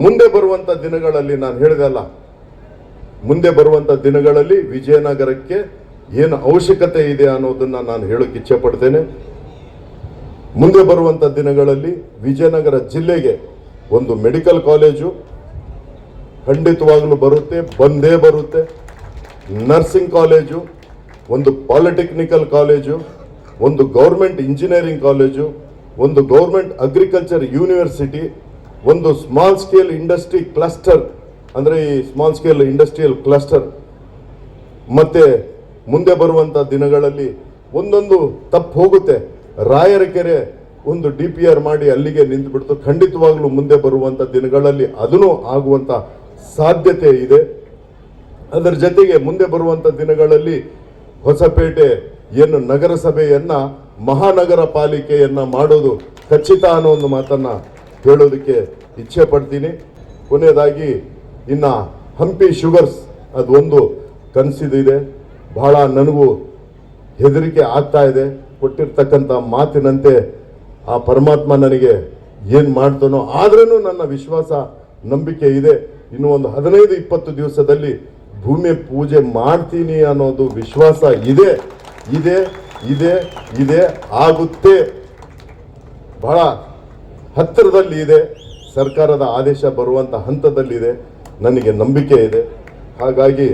ಮುಂದೆ ಬರುವಂತ ದಿನಗಳಲ್ಲಿ ನಾನು ಹೇಳಿದಲ್ಲ, ಮುಂದೆ ಬರುವಂತ ದಿನಗಳಲ್ಲಿ ವಿಜಯನಗರಕ್ಕೆ ಏನು ಅವಶ್ಯಕತೆ ಇದೆ ಅನ್ನೋದನ್ನ ನಾನು ಹೇಳಕ್ಕೆ ಇಚ್ಛೆ ಪಡ್ತೇನೆ. ಮುಂದೆ ಬರುವಂತ ದಿನಗಳಲ್ಲಿ ವಿಜಯನಗರ ಜಿಲ್ಲೆಗೆ ಒಂದು ಮೆಡಿಕಲ್ ಕಾಲೇಜು ಖಂಡಿತವಾಗಲೂ ಬರುತ್ತೆ, ಬಂದೇ ಬರುತ್ತೆ. ನರ್ಸಿಂಗ್ ಕಾಲೇಜು, ಒಂದು ಪಾಲಿಟೆಕ್ನಿಕಲ್ ಕಾಲೇಜು, ಒಂದು ಗೌರ್ಮೆಂಟ್ ಇಂಜಿನಿಯರಿಂಗ್ ಕಾಲೇಜು, ಒಂದು ಗೌರ್ಮೆಂಟ್ ಅಗ್ರಿಕಲ್ಚರ್ ಯೂನಿವರ್ಸಿಟಿ, ಒಂದು ಸ್ಮಾಲ್ ಸ್ಕೇಲ್ ಇಂಡಸ್ಟ್ರಿ ಕ್ಲಸ್ಟರ್ ಅಂದರೆ ಈ ಸ್ಮಾಲ್ ಸ್ಕೇಲ್ ಇಂಡಸ್ಟ್ರಿಯಲ್ ಕ್ಲಸ್ಟರ್. ಮತ್ತೆ ಮುಂದೆ ಬರುವಂಥ ದಿನಗಳಲ್ಲಿ ಒಂದೊಂದು ತಪ್ಪು ಹೋಗುತ್ತೆ. ರಾಯರಕೆರೆ ಒಂದು DPR ಮಾಡಿ ಅಲ್ಲಿಗೆ ನಿಂತುಬಿಡ್ತು. ಖಂಡಿತವಾಗ್ಲೂ ಮುಂದೆ ಬರುವಂಥ ದಿನಗಳಲ್ಲಿ ಅದನ್ನು ಆಗುವಂಥ ಸಾಧ್ಯತೆ ಇದೆ. ಅದರ ಜೊತೆಗೆ ಮುಂದೆ ಬರುವಂಥ ದಿನಗಳಲ್ಲಿ ಹೊಸಪೇಟೆ ಏನು ನಗರಸಭೆಯನ್ನ ಮಹಾನಗರ ಪಾಲಿಕೆಯನ್ನ ಮಾಡೋದು ಖಚಿತ ಅನ್ನೋ ಒಂದು ಮಾತನ್ನ ಹೇಳೋದಕ್ಕೆ ಇಚ್ಛೆ ಪಡ್ತೀನಿ. ಕೊನೆಯದಾಗಿ ಇನ್ನ ಹಂಪಿ ಶುಗರ್ಸ್ ಅದು ಒಂದು ಕನಸಿದೆ. ಬಹಳ ನನಗೂ ಹೆದರಿಕೆ ಆಗ್ತಾ ಇದೆ. ಕೊಟ್ಟಿರ್ತಕ್ಕಂಥ ಮಾತಿನಂತೆ ಆ ಪರಮಾತ್ಮ ನನಗೆ ಏನು ಮಾಡ್ತಾನೋ, ಆದ್ರೂ ನನ್ನ ವಿಶ್ವಾಸ ನಂಬಿಕೆ ಇದೆ. ಇನ್ನು ಒಂದು 15-20 ದಿವಸದಲ್ಲಿ ಭೂಮಿ ಪೂಜೆ ಮಾಡ್ತೀನಿ ಅನ್ನೋದು ವಿಶ್ವಾಸ ಇದೆ ಇದೆ ಇದೆ ಇದೆ ಆಗುತ್ತೆ. ಬಹಳ ಹತ್ತಿರದಲ್ಲಿ ಇದೆ. ಸರ್ಕಾರದ ಆದೇಶ ಬರುವಂಥ ಹಂತದಲ್ಲಿದೆ. ನನಗೆ ನಂಬಿಕೆ ಇದೆ. ಹಾಗಾಗಿ